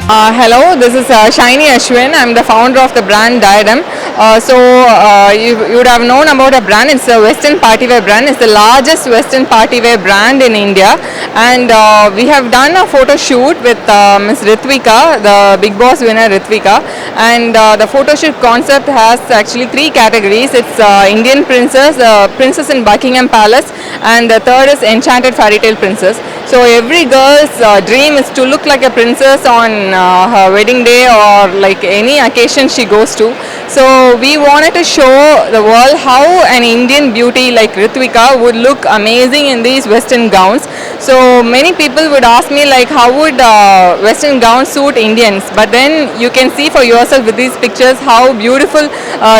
Hello, this is Shiny Ashwin. I'm the founder of the brand Diadem. You would have known about a brand. It's a Western partywear brand. It's the largest Western partywear brand in India. And we have done a photo shoot with Ms. Ritvika, the Big Boss winner Ritvika. And the photo shoot concept has actually three categories. It's Indian princess, princess in Buckingham Palace, and the third is Enchanted Fairy Tale Princess. So every girl's dream is to look like a princess on her wedding day or like any occasion she goes to. So we wanted to show the world how an Indian beauty like Ritvika would look amazing in these Western gowns. So many people would ask me like how would Western gowns suit Indians, but then you can see for yourself with these pictures how beautiful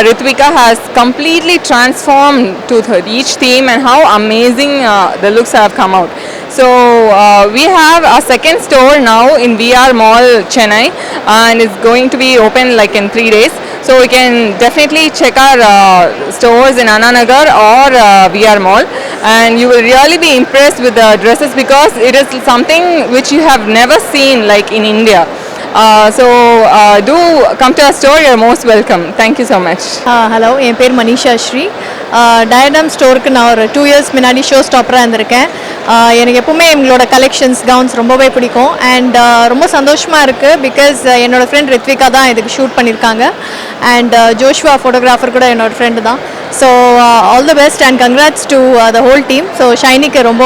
Ritvika has completely transformed to each theme and how amazing the looks have come out. So we have a second store now in VR Mall Chennai, and it's going to be open like in 3 days. So you can definitely check our stores in Anna Nagar or VR Mall, and you will really be impressed with the dresses because it is something which you have never seen like in India. Do come to our store. You're most welcome. Thank you so much. Hello, என் பேர் Manisha Sri. Diadem ஸ்டோருக்கு நான் ஒரு 2 years முன்னாடி show ஸ்டாப்பராக இருந்திருக்கேன். எனக்கு எப்போவுமே எங்களோட collections gowns ரொம்பவே பிடிக்கும் அண்ட் ரொம்ப சந்தோஷமாக இருக்குது பிகாஸ் என்னோடய ஃப்ரெண்ட் ரித்விகா தான் இதுக்கு ஷூட் பண்ணியிருக்காங்க அண்ட் ஜோஷ்வா ஃபோட்டோகிராஃபர் கூட என்னோடய ஃப்ரெண்டு தான். So all the best and congrats to the whole team. So ஷைனிக்கு ரொம்ப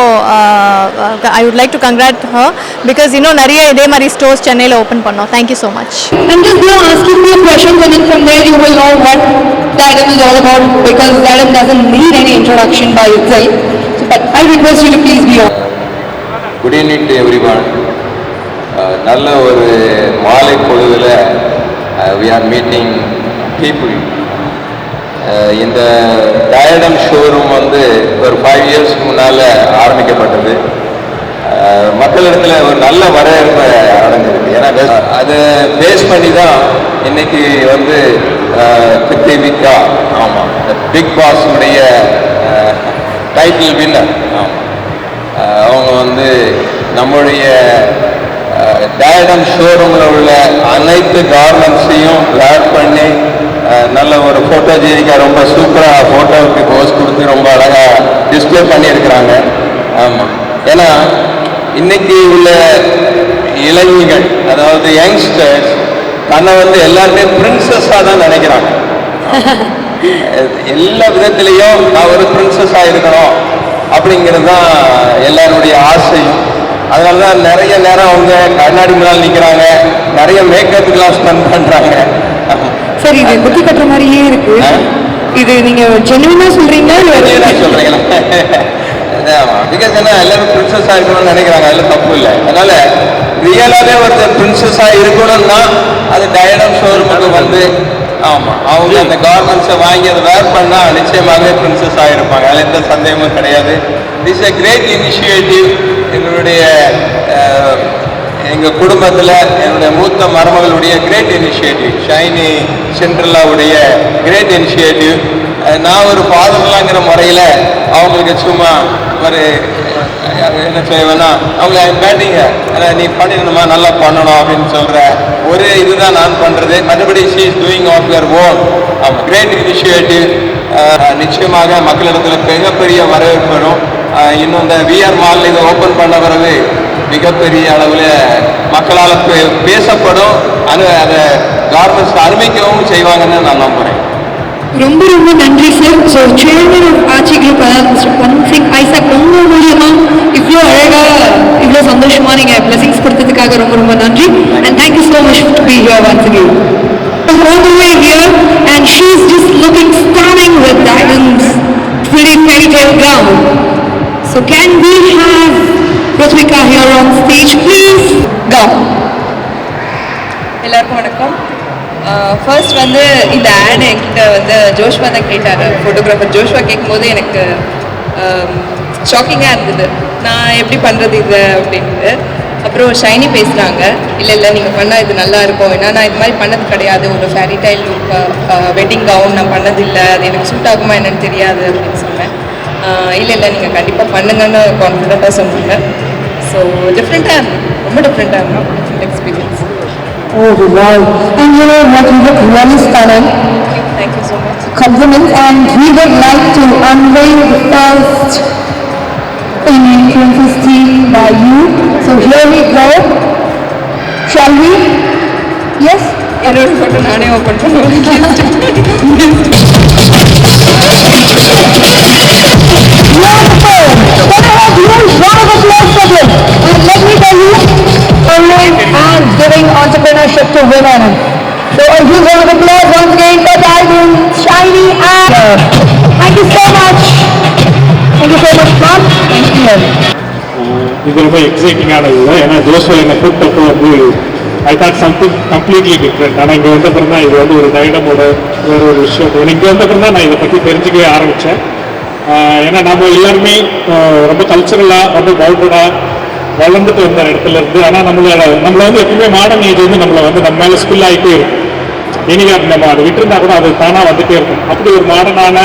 I would like to congrat her because இன்னும் நிறைய இதே மாதிரி ஸ்டோர்ஸ் சென்னையில் ஓப்பன் பண்ணோம். Thank you so much. I'm just going to ask you a few questions and then from there you will know what Diadem is all about because Diadem doesn't need any introduction by itself. But I request you to please be on. Good evening to everyone. நல்ல ஒரு மாலை பொழுதுல we are meeting people. இந்த diadem showroom வந்து ஒரு 5 இயர்ஸ்க்கு முன்னால் ஆரம்பிக்கப்பட்டது. மக்களிடத்தில் ஒரு நல்ல வரவேற்பை அடைஞ்சிருக்கு. ஏன்னா அதை பேஸ் பண்ணி தான் இன்னைக்கு வந்து கிருத்திவிகா ஆமாம் பிக் பாஸுடைய டைட்டில் வின்னர் ஆமாம் அவங்க வந்து நம்முடைய டயடம் ஷோரூமில் உள்ள அனைத்து கார்மெண்ட்ஸையும் வேர் பண்ணி நல்ல ஒரு ஃபோட்டோஜெனிக்காக ரொம்ப சூப்பராக ஃபோட்டோவுக்கு போஸ் கொடுத்து ரொம்ப அழகாக டிஸ்பிளே பண்ணியிருக்கிறாங்க. ஆமாம், ஏன்னா இன்னைக்கு உள்ள இளைஞர்கள் அதாவது யங்ஸ்டர்ஸ் தன்னை வந்து எல்லாருமே பிரின்சஸாக தான் நினைக்கிறாங்க. எல்லா விதத்திலையும் நான் ஒரு பிரின்சஸாக இருக்கணும் அப்படிங்கிறது தான் எல்லாருடைய ஆசையும். அதனால தான் நிறைய நேரம் அவங்க கண்ணாடி முன்னால் நிற்கிறாங்க, நிறைய மேக்கப்புக்கெல்லாம் ஸ்பெண்ட் பண்ணுறாங்க. சரி, இது குத்தி கட்டுற மாதிரியே இருக்கு. இது நீங்க ஜென்யூனா சொல்றீங்களா சொல்றீங்களா? பிகாஸ் ஏன்னா எல்லாரும் பிரின்சஸாக இருக்கணும்னு நினைக்கிறாங்க, அதில் தப்பு இல்லை. அதனால ரியலாகவே ஒருத்தர் பிரின்சஸாக இருக்கணும்னா அது டயடம் ஷோரூமுக்கு வந்து ஆமாம் அவங்க அந்த கார்மெண்ட்ஸை வாங்கி அதை வேர் பண்ணால் நிச்சயமாகவே பிரின்சஸாக இருப்பாங்க. அதில் எந்த சந்தேகமும் கிடையாது. This a great initiative. எங்கள் குடும்பத்தில் என்னுடைய மூத்த மருமகளுடைய கிரேட் இனிஷியேட்டிவ், ஷைனி சென்ட்ரலாவுடைய கிரேட் இனிஷியேட்டிவ். நான் ஒரு ஃபாதர்லாங்கிற முறையில் அவங்களுக்கு சும்மா ஒரு என்ன செய்வேன்னா அவங்க பேட்டிங்க நீ பண்ணிடணுமா நல்லா பண்ணணும் அப்படின்னு சொல்கிற ஒரு இதுதான் நான் பண்ணுறது. மற்றபடி she is doing of your own. Great initiative. நிச்சயமாக மக்களிடத்தில் மிகப்பெரிய வரவேற்பு வரும். இன்னும் இந்த விஆர் மால் இதை ஓப்பன் பண்ண பிறகு மிகப்பெரிய அளவில் மக்களால் பேசப்படும், அதை கார்மெண்ட்ஸ் அனுமதிக்கவும் செய்வாங்கன்னு நான் நம்புகிறேன். ரொம்ப ரொம்ப நன்றி sir. So chairman of Aachi group mister Pavan Singh Isaac ரொம்ப மூலியமாக இவ்வளோ அழகாக இவ்வளோ சந்தோஷமாக நீங்கள் பிளஸிங்ஸ் கொடுத்ததுக்காக ரொம்ப ரொம்ப நன்றி. And thank you so much to be here once again. All the way here and she's just looking stunning with Diadem's pretty fairy tale gown. So can we have Ritvika here on stage please? Go. எல்லாருக்கும் வணக்கம். First வந்து இந்த add என்கிட்ட வந்து Joshua தான் கேட்டார், photographer Joshua கேட்கும்போது எனக்கு ஷாக்கிங்காக இருந்தது, நான் எப்படி பண்ணுறது இது அப்படின்ட்டு. அப்புறம் ஷைனி பேசுகிறாங்க, இல்லை நீங்கள் பண்ணால் இது நல்லா இருக்கும், ஏன்னா நான் இது மாதிரி பண்ணது கிடையாது, ஒரு fairy tale look wedding gown நான் பண்ணதில்லை, அது எனக்கு சூட் ஆகுமா என்னன்னு தெரியாது அப்படின்னு சொன்னேன். இல்லை நீங்கள் கண்டிப்பாக பண்ணுங்கன்னு கான்ஃபிடென்ட்டாக சொன்னாங்க. ஸோ டிஃப்ரெண்ட்டாக இருந்தது, ரொம்ப டிஃப்ரெண்ட்டாக இருந்தோம், different experience. Oh, wow. And you know what, you look really stunning. Thank you so much. Compliments, and we would like to unveil the first Indian Princess team by you. So here we go. Shall we? Yes? என்னோட photo நானே open பண்ணுவேன். Wonderful! Can I have you round of applause for this? And let me tell you, women are giving entrepreneurship to women. So a huge round of applause once again for Diamond, Shiny, and thank you so much. Thank you so much, ma'am. Thank you. இது ரொம்ப எக்ஸைட்டிங்கானது தான். ஏன்னா ஜோஷோ என்னை கூப்பிட்டப்போ வந்து I thought something completely different. ஆனால் இங்கே வந்த அப்புறம் தான் இது வந்து ஒரு டைடமோட வேறு ஒரு விஷயம். இங்கே வந்த அப்புறம் தான் நான் இதை பற்றி தெரிஞ்சுக்கவே ஆரம்பித்தேன். ஏன்னா நம்ம எல்லாருமே ரொம்ப கல்ச்சரலாக ரொம்ப பவுண்டடாக வளர்ந்துட்டு வந்த இடத்துல இருந்து, ஆனால் நம்மளை வந்து எப்பவுமே மாடர்ன் ஏஜ் வந்து நம்மளை வந்து நம்ம மேலே ஸ்கில் ஆகிட்டே இருக்கும். இனிமே நம்ம அதை விட்டுருந்தா கூட அது தானாக வந்துகிட்டே இருக்கும். அப்படி ஒரு மாடர்னான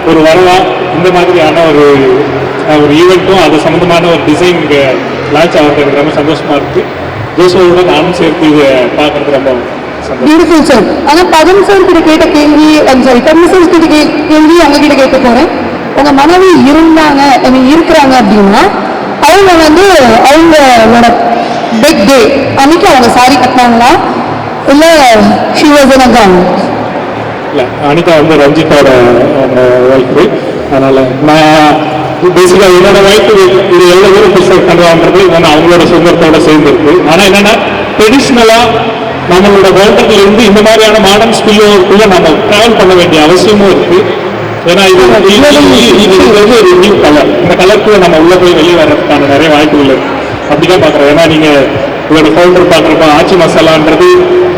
ஒரு வரவா இந்த மாதிரியான ஒரு ஈவெண்ட்டும் அது சம்மந்தமான ஒரு டிசைன் இங்கே லான்ச் ஆகிறது எனக்கு ரொம்ப சந்தோஷமாக இருக்குது. ஜோசோட நானும் சேர்த்து இதை பார்க்குறது ரொம்ப சந்தோஷம். Beautiful sir. ஆனால் பதம் சார் கிட்ட கேட்ட கேள்வி, சாரி கம்மி சார் கிட்ட கேள்வி அவங்க கிட்ட கேட்க போகிறேன். உங்கள் மனைவி இருக்கிறாங்க அப்படின்னா அவங்க வந்து அவங்களோட பிக் டே அன்னைக்கு அவங்க சாரி கட்டினாங்களா இல்லை she was in a gown? இல்லை, அனிதா வந்து ரஞ்சித்தோட ஒய்ஃபு. அதனால் நான் பேசிக்காக என்னோட ஒய்ஃபு இது எவ்வளோ தூரம் ப்ரிசர்வ் பண்ணுறான்றது நான் அவங்களோட சுதந்திரத்தோட சேர்ந்துருக்கு. ஆனால் என்னென்னா ட்ரெடிஷ்னலாக நம்மளோட வேர்ல்டுலேருந்து இந்த மாதிரியான மாடர்ன் ஸ்கில்லுக்குள்ளே நம்ம ட்ராவல் பண்ண வேண்டிய அவசியமும் இருக்குது. ஏன்னா இது வந்து ஒரு நியூ கலர். இந்த கலருக்குள்ள நம்ம உள்ளே போய் வெளியே வர்றதுக்கான நிறைய வாய்ப்புகள் இருக்குது. அப்படி தான் பார்க்குறேன். ஏன்னா நீங்கள் இதோட ஃபவுண்டர் பார்க்குறப்ப ஆச்சி மசாலான்றது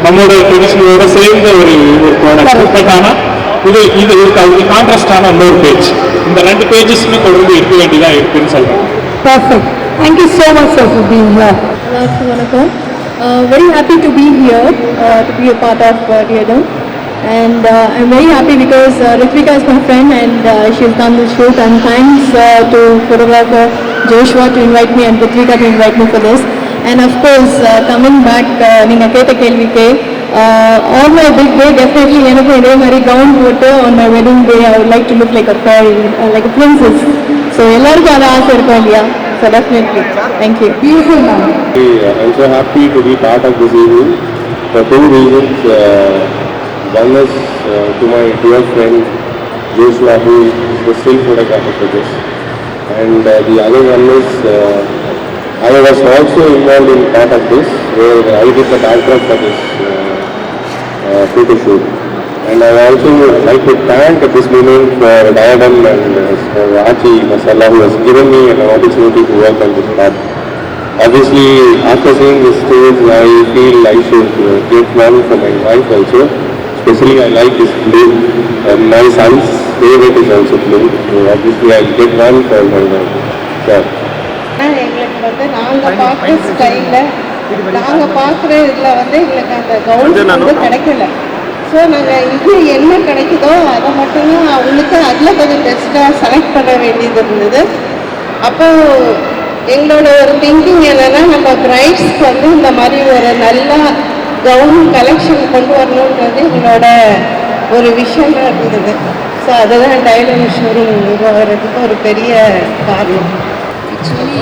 நம்மளோட ட்ரெடிஷ்னலோட சேர்ந்த ஒரு ப்ராடக்ட். பட் ஆனால் இது ஒரு கான்ட்ராஸ்டான இன்னொரு பேஜ். இந்த 2 பேஜஸ்மே தொடர்ந்து இருக்க வேண்டியதாக இருக்குன்னு சொல்கிறேன். Perfect. Thank you so much sir for being here. எல்லாருக்கும் வணக்கம். Very happy to be here, to be a part of Diadem. And I'm very happy because Ritvika is my friend and she's done the shoot, and thanks to photographer Joshua to invite me and Ritvika to invite me for this. And of course, coming back, ninga keta kelvike, on my big day, definitely enakku idhe mari gown photo on my wedding day, I would like to look like a fairy, like a princess. So ellarku ada aasai irukum illaya, so definitely thank you. Beautiful ma'am. I'm so happy to be part of this evening for 2 reasons. One is to my dear friend Joshua, who is the still photographer for this, and the other one is I was also involved in part of this, where I did the backdrop for this photo shoot. And I also like to thank at this moment for Diadem and for Achi Masala, who has given me an opportunity to work on this part. Obviously, after seeing this stage, I feel I should get one for my wife also. Especially, I like this blue. My son's favorite is also blue. So obviously, I'll get one for my wife. Sure. எங்களுக்கு வந்து நாங்கள் பார்க்குற ஸ்டைலில் நாங்கள் பார்க்குற இதில் வந்து எங்களுக்கு அந்த கவுன்ஸ் வந்து கிடைக்கல. ஸோ நாங்கள் இது என்ன கிடைக்குதோ அதை மட்டும்தான் அவங்களுக்கு அதில் கொஞ்சம் பெஸ்ட்டாக செலக்ட் பண்ண வேண்டியது இருந்தது. அப்போது எங்களோட ஒரு திங்கிங் என்னென்னா, நம்ம பிரைட்ஸ்க்கு வந்து இந்த மாதிரி ஒரு நல்ல கவுன் கலெக்ஷன் கொண்டு வரணுன்றது எங்களோட ஒரு விஷயமாக இருந்தது. ஸோ அதுதான் டைலர் ஷோரூம் உருவாகிறதுக்கு ஒரு பெரிய காரணம். ஆக்சுவலி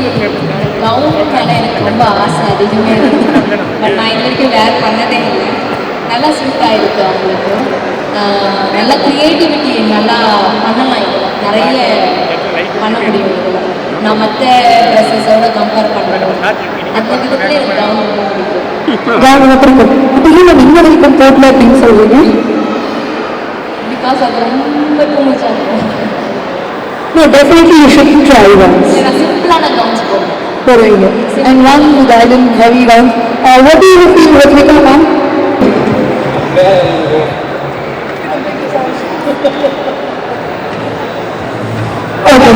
கவுன் மேலே எனக்கு ரொம்ப ஆசை அதிகமே இருக்குது. பட் நான் இது வரைக்கும் வேர் பண்ணதே இல்லை. நல்லா சூட் ஆகிருக்கு அவங்களுக்கு. நல்ல க்ரியேட்டிவிட்டி நல்லா பண்ணலாம். இதில் நிறைய பண்ண முடியும். இதில் நான் மற்ற ட்ரெஸ்ஸஸோடு கம்பேர் பண்ணணும். அந்த விதத்தில் எனக்கு கவுன் ரொம்ப பிடிக்கும். போட்டல அப்படின்னு சொல்லுவீங்க. பிகாஸ் அது ரொம்ப டூ மச் ஆகும். No, definitely you should try once. நான் சிம்பிளான கவுன்ஸ் போடுவேன். Correct. And one Diadem heavy gown. What do you feel with Ritvika, ma'am? Okay,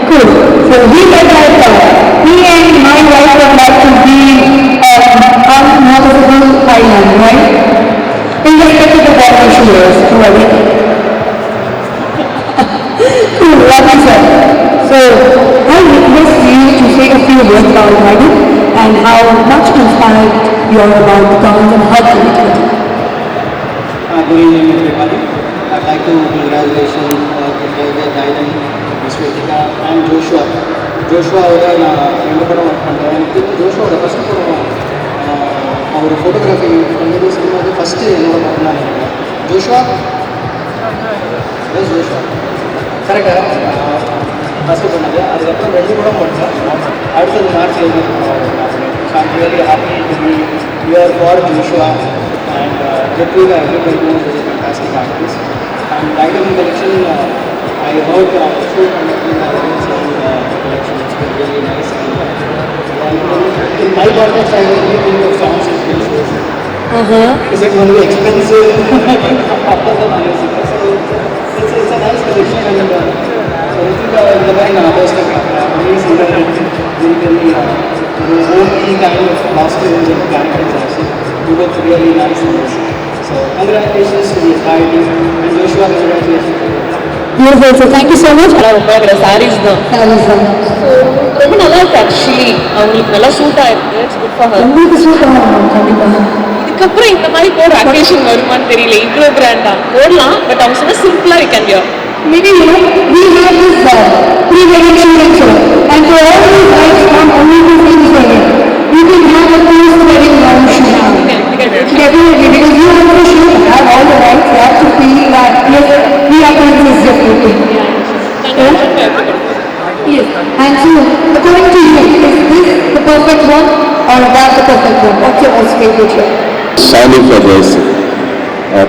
cool. So we said that me and my wife would like to be on noticeable island, right? Irrespective of what she is, right? Cool, lovely sir. So I request you to say a few words about Diadem and how much inspired you are about the gowns and how creative. Good evening, everybody. I'd like to congratulate Diadem, Miss Ritika, and Joshua. Joshua அவரை நான் 2 படம் work பண்ணுறேன். எனக்கு ஜோஷுவோட first படம் அவர் photography பண்ணது சொல்லும்போது first என்னோட படம் தான் நினைக்கிறேன். ஜோஷுவா ஜோஷுவா கரெக்டாக ஃபஸ்ட்டு பண்ணது. அதுக்கப்புறம் 2 படம் பண்ணேன். அடுத்தது March 7 So I'm really happy to be here for Joshua and Ritika. Everybody knows is a fantastic artist. And Diadem collection, I heard show conducting the collection. It's been really nice. And in my context, I was thinking of songs and pieces. Is it going to be expensive? So it's a nice collection. And Ritika is the very artist. Only singer and really only kind of costumes and characters also. You look really nice in this. So congratulations to the entire team. And Joshua, congratulations. Beautiful, so thank you so much. Saris தான் Saris. So ரொம்ப நல்லா இருக்கு actually. அவங்களுக்கு நல்லா suit ஆயிருக்கு. It's good for her. உங்களுக்கு super கண்டிப்பாக. இதுக்கப்புறம் இந்த மாதிரி போட அக்கேஷன் வருமான்னு தெரியல. இவ்வளோ கிராண்டா போடலாம். பட் அவங்க சொன்னா சிம்பிளா we can wear. Maybe we have this pre-wedding lecture, and for all these rights not only to finish wedding, you can have a post-wedding lounge now. Definitely, because you also should have all the rights. You have to feel that yes, we are going to this differently. Yes, and so according to you, is this the perfect one or that the perfect one? What's your most favorite one? Shiny feathers.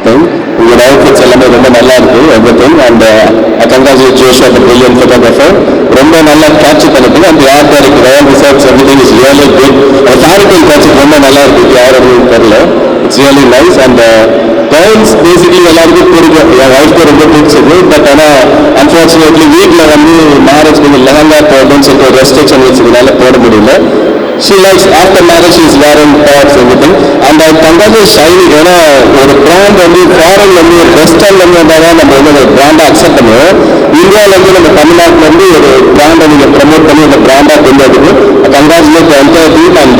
thing. Your outfits எல்லாமே ரொம்ப நல்லா இருக்கு everything and I congratulate Joshua, the brilliant photographer. ரொம்ப நல்லா capture பண்ணிருக்கீங்க and the art director, all research, everything is really good. அந்த fabrical capture ரொம்ப நல்லா இருக்கு. யாரும் தெரியல. It's really nice and gowns basically எல்லாருக்கும் பிடிக்கும். என் ஒய்ஃப்க்கு ரொம்ப பிடிச்சது. பட் ஆனால் அன்ஃபார்ச்சுனேட்லி வீட்டில் வந்து மேரேஜ் கொஞ்சம் லெஹங்கா போடணும்னு சொல்லிட்டு ஒரு ரெஸ்ட்ரிக்ஷன் வச்சதுனால போட முடியல. She likes after marriage she is wearing tops everything and I congratulate Shiny. ஏன்னா ஒரு பிராண்ட் வந்து ஃபாரின்ல இருந்து ஒரு வெஸ்டர்ன்ல இருந்து வந்தால் நம்ம வந்து ஒரு பிராண்டை அக்செப்ட் பண்ணுவோம். இந்தியாவிலேருந்து நம்ம தமிழ்நாட்டில் இருந்து ஒரு பிராண்டை நீங்கள் ப்ரமோட் பண்ணி அந்த பிராண்டாக கொண்டு வரதுக்கு congratulate the entire team and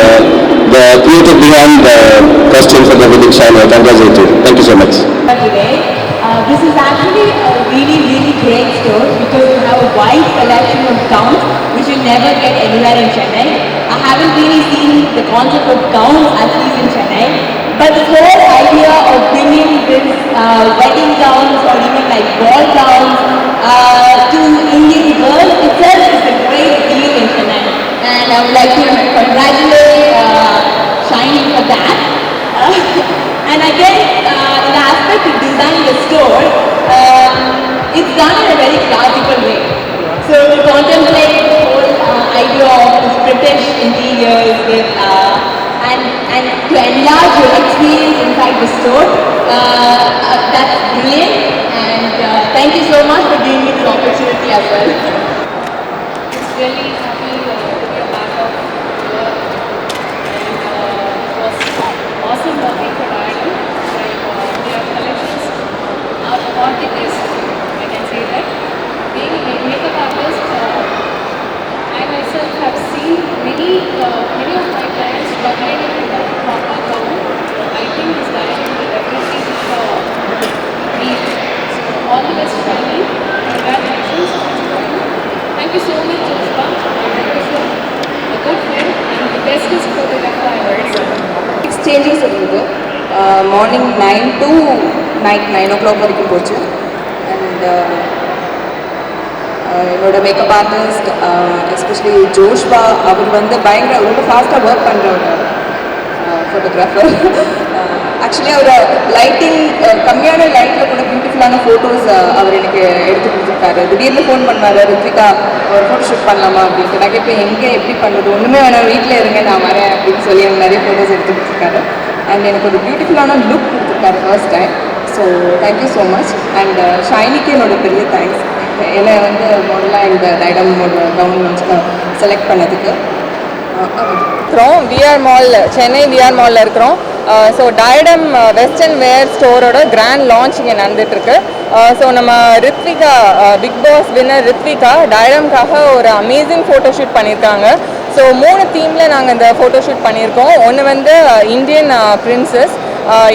the creator behind the costumes of the wedding. Shiny, I congratulate you. Thank you so much. This is actually a really great store because you have a wide collection of gowns which you never get anywhere in Chennai. I haven't really seen the concept of gowns at least in Chennai, but the whole idea of bringing this wedding gowns or even like ball gowns to Indian girls itself is a great deal in Chennai, and I would like to congratulate Shiny for that. And again, in the aspect of design the store, it's done in a very classical way. So we contemplate the whole idea of this British interiors with, and to enlarge your experience inside the store. That's brilliant, and thank you so much for giving me this opportunity as well. It's really happy to be a part of your, and it was awesome working for Diadem. Their collections are what it is, I can say that. Being a makeup artist, I myself have seen many of my clients struggling with a proper gown. I think this Diadem will definitely meet. So all the best, Shiny. Congratulations. Thank you so much, Joshua. I wish you a good friend and the bestest photographer I heard. Exchanges இருந்தது. Morning 9 to night 9 o'clock வரைக்கும் போச்சு. And என்னோட makeup artist especially Joshua, அவர் வந்து பயங்கர ரொம்ப ஃபாஸ்ட்டாக work பண்ணுற ஒரு ஃபோட்டோகிராஃபர். ஆக்சுவலி அவர் லைட்டிங் கம்மியான லைட்டில் கூட பியூட்டிஃபுல்லான ஃபோட்டோஸ் அவர் எனக்கு எடுத்து கொடுத்துருக்காரு. திடீர்னு ஃபோன் பண்ணுவார், ரித்விகா ஒரு ஃபோட்டோ ஷூட் பண்ணலாமா அப்படின்ட்டு. நான் கேட்பேன் எங்கே எப்படி பண்ணுறது, ஒன்றுமே வேணாம் வீட்டில் இருங்க நான் வரேன் அப்படின்னு சொல்லி அவர் நிறைய ஃபோட்டோஸ் எடுத்து கொடுத்துருக்காரு. அண்ட் எனக்கு ஒரு பியூட்டிஃபுல்லான லுக் கொடுத்துருக்காரு first time. So thank you so much. And ஷைனிக்கு என்னோட பெரிய தேங்க்ஸ், என்னை வந்து மாடலாக இந்த டைடமோட கவுன் செலக்ட் பண்ணதுக்கு. இருக்கிறோம் விஆர் மால், சென்னை விஆர் மாலில் இருக்கிறோம். ஸோ டைடம் வெஸ்டர்ன் வேர் ஸ்டோரோட கிராண்ட் லான்ச் இங்கே நடந்துகிட்ருக்கு. ஸோ நம்ம Rithvika, Bigg Boss winner Rithvika டைடம்காக ஒரு அமேசிங் ஃபோட்டோ ஷூட் பண்ணியிருக்காங்க. ஸோ 3 தீமில் நாங்கள் இந்த ஃபோட்டோ ஷூட் பண்ணியிருக்கோம். ஒன்று வந்து இந்தியன் பிரின்சஸ்,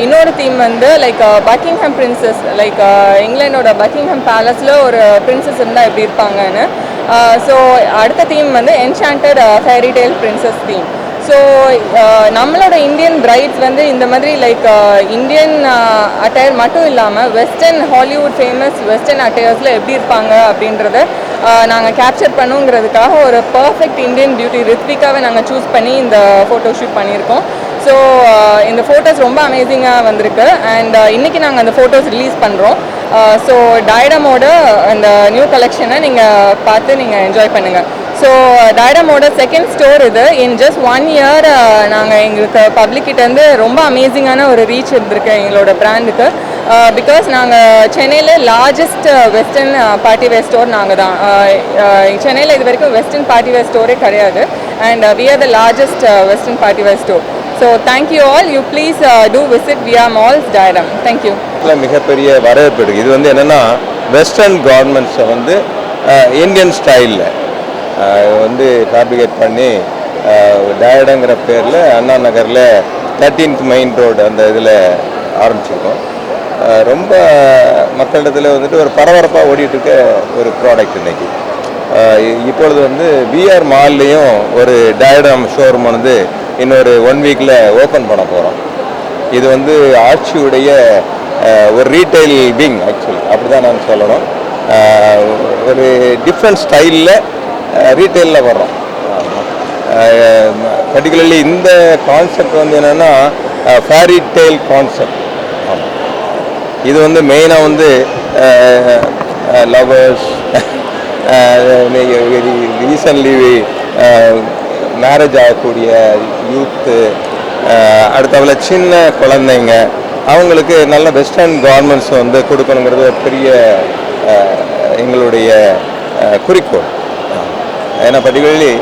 இன்னொரு தீம் வந்து லைக் பக்கிங்ஹாம் பிரின்சஸ், லைக் இங்கிலாண்டோட பக்கிங்ஹாம் பேலஸில் ஒரு பிரின்சஸ் இருந்தால் எப்படி இருப்பாங்கன்னு. ஸோ அடுத்த தீம் வந்து enchanted fairy tale princess theme. So நம்மளோட இந்தியன் பிரைட்ஸ் வந்து இந்த மாதிரி லைக் இந்தியன் அட்டையர் மட்டும் இல்லாமல் வெஸ்டர்ன் ஹாலிவுட் ஃபேமஸ் வெஸ்டர்ன் அட்டையர்ஸில் எப்படி இருப்பாங்க அப்படின்றத நாங்கள் கேப்சர் பண்ணுங்கிறதுக்காக ஒரு பர்ஃபெக்ட் இந்தியன் பியூட்டி ரித்விகாவை நாங்கள் சூஸ் பண்ணி இந்த ஃபோட்டோ ஷூட் பண்ணியிருக்கோம். ஸோ இந்த ஃபோட்டோஸ் ரொம்ப அமேசிங்காக வந்திருக்கு. அண்ட் இன்றைக்கி நாங்கள் அந்த ஃபோட்டோஸ் ரிலீஸ் பண்ணுறோம். ஸோ டயடமோட அந்த நியூ கலெக்ஷனை நீங்கள் பார்த்து நீங்கள் என்ஜாய் பண்ணுங்கள். ஸோ டயடமோட செகண்ட் ஸ்டோர் இது. இன் ஜஸ்ட் 1 இயர் நாங்கள் எங்களுக்கு பப்ளிக்கிட்டேருந்து ரொம்ப அமேசிங்கான ஒரு ரீச் இருந்திருக்கு எங்களோட பிராண்டுக்கு. பிகாஸ் நாங்கள் சென்னையில் largest western party wear store நாங்கள் தான். சென்னையில் இது வரைக்கும் வெஸ்டர்ன் பார்ட்டி வேர் ஸ்டோரே கிடையாது. And we are the largest western party wear store. So thank you all. You please do visit VR malls Diadem. Thank you. மிகப்பெரிய வரவேற்பு இருக்குது. இது வந்து என்னென்னா வெஸ்டர்ன் கார்மெண்ட்ஸை வந்து இந்தியன் ஸ்டைலில் வந்து ஃபேப்ரிகேட் பண்ணி டயடங்கிற பேரில் அண்ணா நகரில் 13th மெயின் ரோடு அந்த இதில் ஆரம்பிச்சிருக்கோம். ரொம்ப மக்களிடத்தில் வந்துட்டு ஒரு பரபரப்பாக ஓடிட்டுருக்க ஒரு ப்ராடக்ட் இன்றைக்கி. இப்பொழுது வந்து பிஆர் மால்லையும் ஒரு டயடம் ஷோரூம் வந்து இன்னொரு 1 வீக்கில் ஓப்பன் பண்ண போகிறோம். இது வந்து ஆட்சியுடைய ஒரு ரீட்டைல் விங், ஆக்சுவலி அப்படி தான் நான் சொல்லணும். ஒரு டிஃப்ரெண்ட் ஸ்டைலில் ரீட்டைலில் வர்றோம். பர்டிகுலர்லி இந்த கான்செப்ட் வந்து என்னென்னா ஃபேரி டெய்ல் கான்செப்ட். இது வந்து மெயினாக வந்து லவர்ஸ், ரீசன்ட்லி மேரேஜ் ஆகக்கூடிய யூத்து, அடுத்தவள சின்ன குழந்தைங்க, அவங்களுக்கு நல்ல வெஸ்டர்ன் கார்மெண்ட்ஸ் வந்து கொடுக்கணுங்கிறது ஒரு பெரிய எங்களுடைய குறிக்கோள். ஏன்னா பர்டிகுலர்லி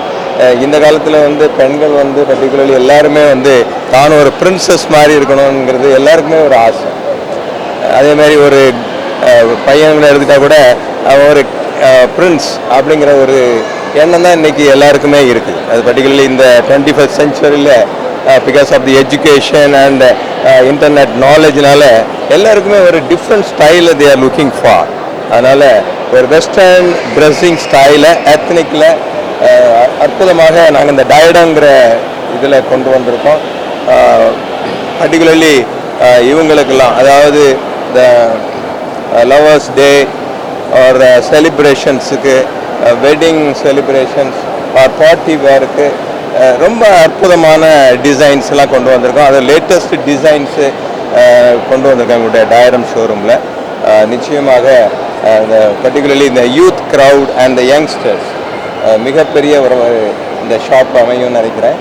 இந்த காலத்தில் வந்து பெண்கள் வந்து பர்டிகுலர்லி எல்லாருமே வந்து தான் ஒரு பிரின்சஸ் மாதிரி இருக்கணுங்கிறது எல்லாருக்குமே ஒரு ஆசை. அதேமாதிரி ஒரு பையன்களை எடுத்துட்டால் கூட ஒரு பிரின்ஸ் அப்படிங்கிற ஒரு எண்ணம் தான் இன்றைக்கி எல்லாருக்குமே இருக்குது. அது பர்டிகுலர்லி இந்த 21st செஞ்சுரியில் because of the education and internet நாலேஜ்னால எல்லாருக்குமே ஒரு டிஃப்ரெண்ட் ஸ்டைலை தே ஆர் லுக்கிங் ஃபார். அதனால் ஒரு வெஸ்டர்ன் ட்ரெஸ்ஸிங் ஸ்டைலை எத்னிக்கில் அற்புதமாக நாங்கள் இந்த டயடங்கிற இதில் கொண்டு வந்திருக்கோம். பர்டிகுலர்லி இவங்களுக்கெல்லாம், அதாவது இந்த லவர்ஸ் டே ஆர் செலிப்ரேஷன்ஸுக்கு, வெட்டிங் செலிப்ரேஷன்ஸ் ஆர் பார்ட்டி வேருக்கு ரொம்ப அற்புதமான டிசைன்ஸ்லாம் கொண்டு வந்திருக்கோம். அது லேட்டஸ்ட் டிசைன்ஸு கொண்டு வந்திருக்கோம் எங்களுடைய டயடம் ஷோரூமில். நிச்சயமாக இந்த பர்டிகுலர்லி இந்த youth crowd and the youngsters மிகப்பெரிய ஒரு இந்த ஷாப் அமையும்னு நினைக்கிறேன்.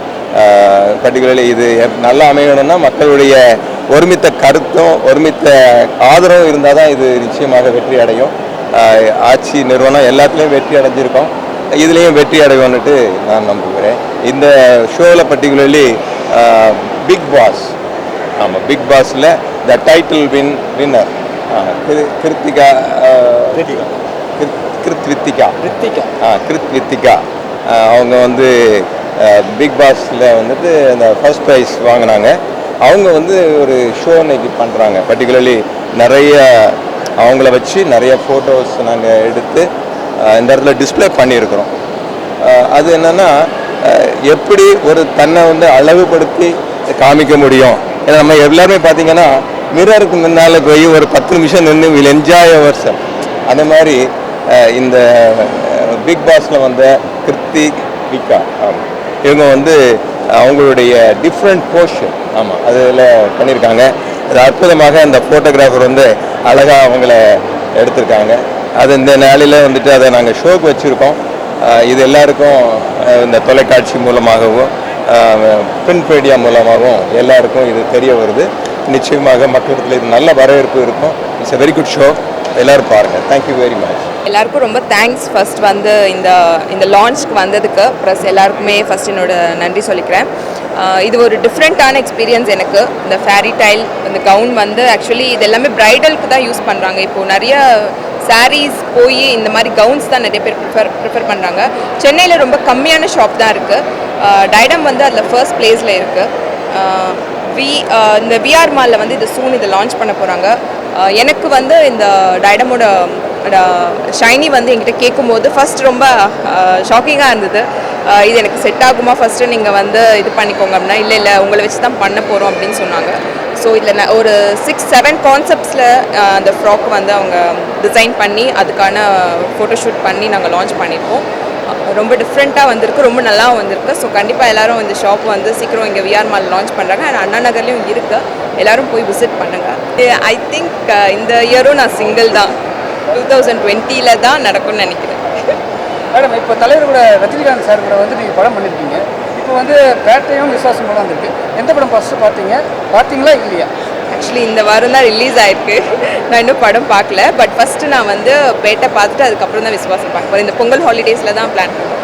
பர்டிகுலர்லி இது நல்லா அமையணும்னா மக்களுடைய ஒருமித்த கருத்தும் ஒருமித்த ஆதரவும் இருந்தால் தான் இது நிச்சயமாக வெற்றி அடையும். ஆட்சி நிறுவனம் எல்லாத்துலேயும் வெற்றி அடைஞ்சிருக்கோம், இதுலேயும் வெற்றி அடைவோன்னுட்டு நான் நம்புகிறேன். இந்த ஷோவில் பர்டிகுலர்லி பிக் பாஸ், ஆமாம், பிக் பாஸில் த டைட்டில் வின்னர் கிருத்திகா அவங்க வந்து பிக் பாஸில் வந்துட்டு அந்த ஃபர்ஸ்ட் ப்ரைஸ் வாங்கினாங்க. அவங்க வந்து ஒரு ஷோ இன்னைக்கு பண்ணுறாங்க. பர்டிகுலர்லி நிறைய அவங்கள வச்சு நிறைய ஃபோட்டோஸ் நாங்கள் எடுத்து இந்த இடத்துல டிஸ்பிளே பண்ணியிருக்கிறோம். அது என்னென்னா எப்படி ஒரு தன்னை வந்து அழகுபடுத்தி காமிக்க முடியும். ஏன்னா நம்ம எல்லாருமே பார்த்தீங்கன்னா மிரருக்கு முன்னால் போய் ஒரு 10 நிமிஷம் நின்று வில் என்ஜாய் அவர் செல்ஃப். அந்த மாதிரி இந்த பிக் பாஸில் வந்த கிருத்திகா இவங்க வந்து அவங்களுடைய டிஃப்ரெண்ட் போர்ஷன், ஆமாம், அதில் பண்ணியிருக்காங்க. அது அற்புதமாக அந்த ஃபோட்டோகிராஃபர் வந்து அழகாக அவங்கள எடுத்திருக்காங்க. அது இந்த நாளில் வந்துட்டு அதை நாங்கள் ஷோக்கு வச்சுருக்கோம். இது எல்லாருக்கும் இந்த தொலைக்காட்சி மூலமாகவும் பிரிண்ட் மீடியா மூலமாகவும் எல்லாருக்கும் இது தெரிய வருது. நிச்சயமாக மக்களிடத்தில் இது நல்ல வரவேற்பு இருக்கும். It's a very good show. எல்லோரும் பாருங்கள். Thank you very much. எல்லாருக்கும் ரொம்ப தேங்க்ஸ் ஃபர்ஸ்ட் வந்து இந்த லான்ச்க்கு வந்ததுக்கு. ப்ளஸ் எல்லாருக்குமே ஃபர்ஸ்ட் என்னோட நன்றி சொல்லிக்கிறேன். இது ஒரு டிஃப்ரெண்ட்டான எக்ஸ்பீரியன்ஸ் எனக்கு. இந்த ஃபேரி டைல் இந்த கவுன் வந்து ஆக்சுவலி இது எல்லாமே ப்ரைடலுக்கு தான் யூஸ் பண்ணுறாங்க. இப்போது நிறைய சாரீஸ் போய் இந்த மாதிரி கவுன்ஸ் தான் நிறைய பேர் ப்ரிஃபர் பண்ணுறாங்க. சென்னையில் ரொம்ப கம்மியான ஷாப் தான் இருக்குது. டைடம் வந்து அதில் ஃபர்ஸ்ட் பிளேஸில் இருக்குது. இந்த விஆர் மாலில் வந்து இது சூன் இதை லான்ச் பண்ண போகிறாங்க. எனக்கு வந்து இந்த டைடமோட ஷைனி வந்து என்கிட்ட கேட்கும்போது ஃபஸ்ட் ரொம்ப ஷாக்கிங்காக இருந்தது. இது எனக்கு செட் ஆகுமா, ஃபஸ்ட்டு நீங்கள் வந்து இது பண்ணிக்கோங்க அப்படின்னா, இல்லை உங்களை வச்சு தான் பண்ண போகிறோம் அப்படின்னு சொன்னாங்க. ஸோ இதில் ஒரு 6-7 கான்செப்ட்ஸில் அந்த ஃப்ராக் வந்து அவங்க டிசைன் பண்ணி அதுக்கான ஃபோட்டோஷூட் பண்ணி நாங்கள் லான்ச் பண்ணியிருக்கோம். ரொம்ப டிஃப்ரெண்ட்டாக வந்திருக்கு, ரொம்ப நல்லாவும் வந்திருக்கு. ஸோ கண்டிப்பாக எல்லோரும் இந்த ஷாப் வந்து சீக்கிரம் இங்கே விஆர் மால் லான்ச் பண்ணுறாங்க. அண்ட் அண்ணா நகர்லேயும் இருக்குது, எல்லோரும் போய் விசிட் பண்ணுங்கள். ஐ திங்க் இந்த இயரும் நான் சிங்கிள் தான், 2020 தான் நடக்கும்னு நினைக்கிறேன். மேடம், இப்போ தலைவர் கூட ரஜினிகாந்த் சார் கூட வந்து நீங்கள் படம் பண்ணியிருக்கீங்க. இப்போ வந்து பேட்டையும் விசுவாசம் கூட வந்திருக்கு. எந்த படம் ஃபஸ்ட்டு பார்த்தீங்களா இல்லையா? ஆக்சுவலி இந்த வாரம் தான் ரிலீஸ் ஆயிருக்கு. நான் இன்னும் படம் பார்க்கல. பட் ஃபஸ்ட்டு நான் வந்து பேட்டை பார்த்துட்டு அதுக்கப்புறம் தான் விசுவாசம் பார்க்க போகிறேன். இந்த பொங்கல் ஹாலிடேஸில் தான் பிளான் பண்ணுறேன்.